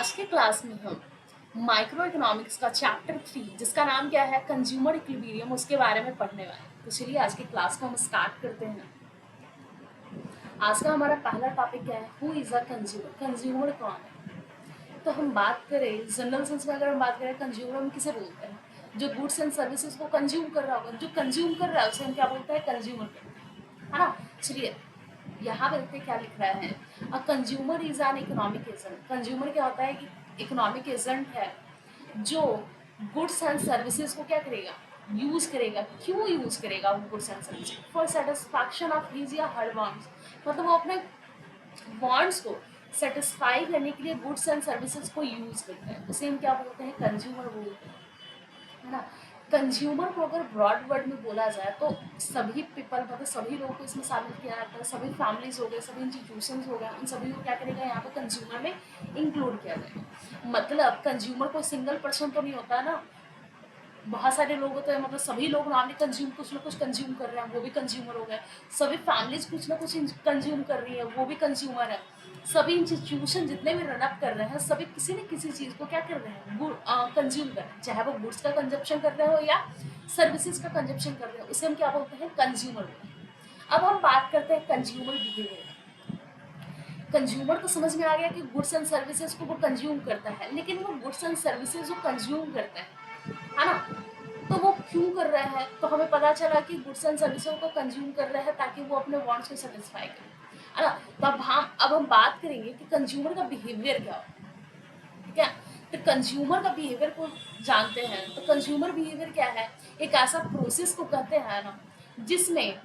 आज के क्लास में हम माइक्रो इकोनॉमिक्स का चैप्टर 3 जिसका नाम क्या है कंज्यूमर इक्विलिब्रियम उसके बारे में पढ़ने वाले हैं। तो चलिए आज की क्लास को हम स्टार्ट करते हैं। आज का हमारा पहला टॉपिक क्या है, who is a consumer. Consumer कौन है? तो हम बात करें जनरल सेंस में, अगर हम बात करें कंज्यूमर हम किसे बोलते हैं? जो गुड्स एंड सर्विसेज को कंज्यूम कर रहा होगा, जो कंज्यूम कर रहा है उसे हम क्या बोलते हैं? कंज्यूमर करते हैं, है ना। चलिए यहाँ पे देखते हैं क्या लिख रहा है। A consumer is an economic agent. Consumer क्या होता है कि इकोनॉमिक एजेंट है जो गुड्स एंड सर्विसेज को क्या करेगा? यूज करेगा। क्यों यूज करेगा वो goods and services? For satisfaction of his या हर वांट्स। मतलब वो अपने वांट्स को सेटिस्फाई करने के लिए गुड्स एंड सर्विसेज को यूज करते हैं, उसे हम क्या बोलते हैं? कंज्यूमर बोलते हैं, है ना। कंज्यूमर को अगर ब्रॉड वर्ड में बोला जाए तो सभी पीपल, मतलब सभी लोगों को इसमें शामिल किया जाता है। सभी फैमिलीज हो गए, सभी इंस्टीट्यूशंस हो गए, उन सभी को क्या करेगा यहाँ पे कंज्यूमर में इंक्लूड किया जाएगा। मतलब कंज्यूमर कोई सिंगल पर्सन तो नहीं होता है ना, बहुत सारे लोग होते हैं। मतलब सभी लोग नॉर्मली कंज्यूम कुछ ना कुछ कंज्यूम कर रहे हैं, वो भी कंज्यूमर हो गए। सभी फैमिलीज कुछ ना कुछ कंज्यूम कर रही है, वो भी कंज्यूमर है। सभी इंस्टीट्यूशन जितने भी रन अप कर रहे हैं सभी किसी न किसी चीज़ को क्या कर रहे हैं? कंज्यूम कर रहे हैं, चाहे वो गुड्स का कंजप्शन कर रहे हो या सर्विसेज का कंजप्शन कर रहे हो, उसे हम क्या बोलते हैं? कंज्यूमर बोलते हैं। अब हम बात करते हैं कंज्यूमर बिहेवियर। कंज्यूमर तो समझ में आ गया कि गुड्स एंड सर्विसेज को वो कंज्यूम करता है, लेकिन वो गुड्स एंड सर्विसेज जो कंज्यूम करता है ना, तो वो क्यों कर रहा है? तो हमें पता चला कि गुड्स एंड सर्विसेज को कंज्यूम कर रहा है ताकि वो अपने वांट्स को सेटिस्फाई करे, है ना। तो अब हम बात करेंगे कि कंज्यूमर का बिहेवियर क्या होता है, ठीक है। तो कंज्यूमर का बिहेवियर को जानते हैं। तो कंज्यूमर बिहेवियर क्या है? एक ऐसा प्रोसेस को कहते हैं ना जिसमें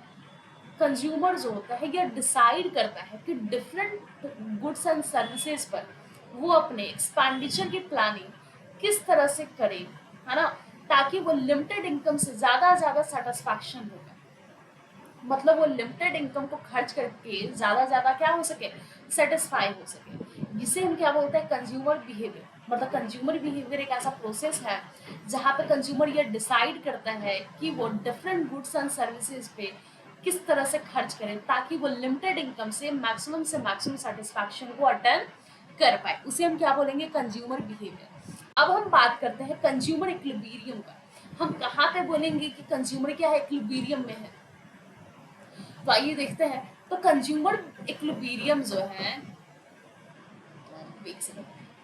कंज्यूमर जो होता है यह डिसाइड करता है कि डिफरेंट गुड्स एंड सर्विसेज पर वो अपने एक्सपेंडिचर की प्लानिंग किस तरह से करे, है ना, ताकि वो लिमिटेड इनकम से ज़्यादा सेटिस्फैक्शन हो। मतलब वो लिमिटेड इनकम को खर्च करके ज़्यादा क्या हो सके? सेटिस्फाई हो सके। जिसे हम क्या बोलते हैं? Consumer behaviour. मतलब कंज्यूमर बिहेवियर एक ऐसा प्रोसेस है जहाँ पे कंज्यूमर ये डिसाइड करता है कि वो डिफरेंट गुड्स एंड सर्विसेज पे किस तरह से खर्च करें ताकि वो लिमिटेड इनकम से मैक्सिमम सेटिस्फैक्शन को अटेन कर पाए। उसे हम क्या बोलेंगे? Consumer behaviour. अब हम बात करते हैं कंज्यूमर इक्विलिब्रियम का। हम कहाँ पे बोलेंगे कि कंज्यूमर क्या है? इक्विलिब्रियम में है। तो आइए देखते हैं। तो कंज्यूमर इक्विलिब्रियम जो है,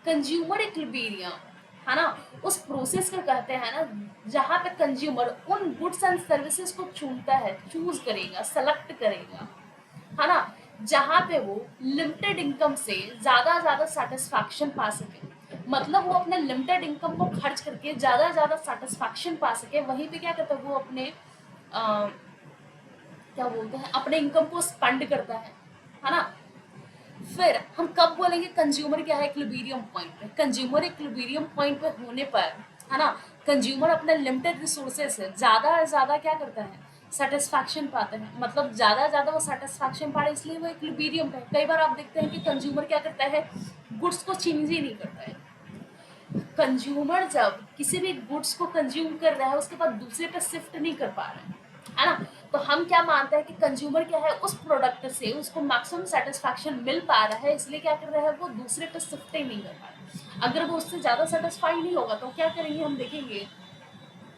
कंज्यूमर इक्विलिब्रियम, है ना, उस प्रोसेस को कहते हैं ना जहाँ पे कंज्यूमर उन गुड्स एंड सर्विसेज को चुनता है, चूज करेगा, सेलेक्ट करेगा, है ना, जहाँ पे वो लिमिटेड इनकम से ज्यादा सेटिस्फैक्शन पा सके। मतलब वो अपने लिमिटेड इनकम को खर्च करके ज्यादा सेटिस्फैक्शन पा सके। वहीं पे क्या करता है? वो अपने क्या बोलते हैं, अपने इनकम को स्पेंड करता है ना। फिर हम कब बोलेंगे कंज्यूमर क्या है? इक्विलिब्रियम पॉइंट पे। कंज्यूमर इक्विलिब्रियम पॉइंट पे होने पर, है ना, कंज्यूमर अपने लिमिटेड रिसोर्सेज से ज्यादा क्या करता है? सेटिस्फैक्शन पाते हैं। मतलब ज्यादा वो सेटिस्फैक्शन पा रहे इसलिए वो इक्विलिब्रियम पे। कई बार आप देखते हैं कि कंज्यूमर क्या करता है? गुड्स को चेंज ही नहीं करता है। कंज्यूमर जब किसी भी गुड्स को कंज्यूम कर रहा है उसके बाद दूसरे पे शिफ्ट नहीं कर पा रहा है ना। तो हम क्या मानते हैं कि कंज्यूमर क्या है? उस प्रोडक्ट से उसको मैक्सिमम सेटिस्फैक्शन मिल पा रहा है, इसलिए क्या कर रहा है? वो दूसरे पे शिफ्ट ही नहीं कर पा रहा। अगर वो उससे ज़्यादा सेटिस्फाई नहीं होगा तो क्या करेंगे? हम देखेंगे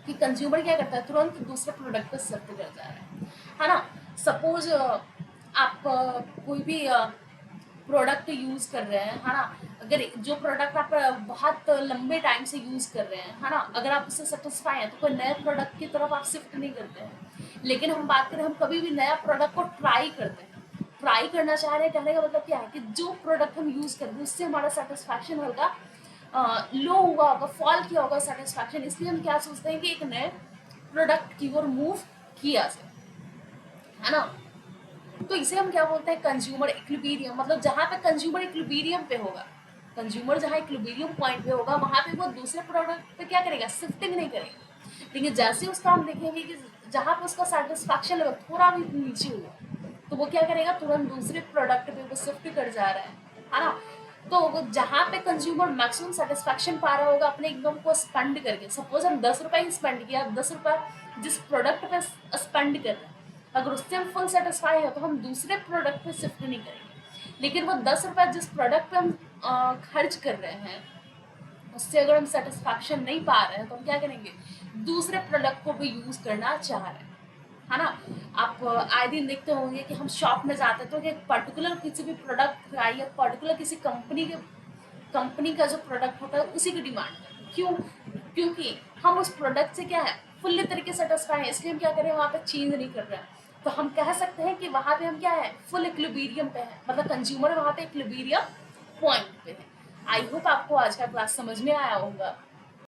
कि कंज्यूमर क्या करता है? तुरंत दूसरे प्रोडक्ट पे शिफ्ट कर जा रहा है ना। सपोज आप कोई भी प्रोडक्ट यूज़ कर रहे हैं, है ना। अगर जो प्रोडक्ट आप बहुत लंबे टाइम से यूज़ कर रहे हैं, है ना, अगर आप उससे सेटिस्फाई हैं तो कोई नए प्रोडक्ट की तरफ आप शिफ्ट नहीं करते हैं। लेकिन हम बात करें, हम कभी भी नया प्रोडक्ट को ट्राई करते हैं। ट्राई करना चाह रहे हैं, कहने का मतलब क्या है कि जो प्रोडक्ट हम यूज़ कर रहे हैं उससे हमारा सेटिस्फैक्शन हल्का लो हुआ होगा, फॉल किया होगा सेटिस्फैक्शन, इसलिए हम क्या सोचते हैं कि एक नए प्रोडक्ट की ओर मूव किया जाए, है ना। तो इसे हम क्या बोलते हैं? Consumer equilibrium. मतलब जहाँ पे कंज्यूमर इक्विलिब्रियम पे होगा, कंज्यूमर जहाँ इक्विलिब्रियम पॉइंट पे होगा वहाँ पे वो दूसरे प्रोडक्ट पे क्या करेगा? शिफ्टिंग नहीं करेगा। लेकिन जैसे उसका हम देखेंगे कि जहाँ पे उसका सेटिस्फैक्शन लेवल थोड़ा भी नीचे हुआ तो वो क्या करेगा? तुरंत दूसरे प्रोडक्ट पे वो शिफ्ट कर जा रहा है ना। तो जहाँ पे कंज्यूमर मैक्सिमम सेटिस्फैक्शन पा रहा होगा अपने इनकम को स्पेंड करके, सपोज हम 10 रुपये स्पेंड किया, 10 रुपये जिस प्रोडक्ट पे स्पेंड कर रहे हैं, अगर उससे हम फुल सेटिस्फाई है तो हम दूसरे प्रोडक्ट पे शिफ्ट नहीं करेंगे। लेकिन वो 10 रुपये जिस प्रोडक्ट पे हम खर्च कर रहे हैं उससे अगर हम सेटिस्फैक्शन नहीं पा रहे हैं तो हम क्या करेंगे, दूसरे प्रोडक्ट को भी यूज करना चाह रहे हैं, है ना। आप आए दिन देखते होंगे कि हम शॉप में जाते हैं तो एक पर्टिकुलर किसी भी प्रोडक्ट का या पर्टिकुलर किसी कंपनी का जो प्रोडक्ट होता है उसी की डिमांड है। क्यों? क्योंकि हम उस प्रोडक्ट से क्या है फुल्ली तरीके से सेटिस्फाई है, इसलिए हम क्या करें वहाँ पे चेंज नहीं कर रहे हैं। तो हम कह सकते हैं कि वहाँ पे हम क्या है फुल इक्विलिब्रियम पे है, मतलब कंज्यूमर वहाँ पे इक्विलिब्रियम पॉइंट पे है। आई होप आपको आज का क्लास समझ में आया होगा।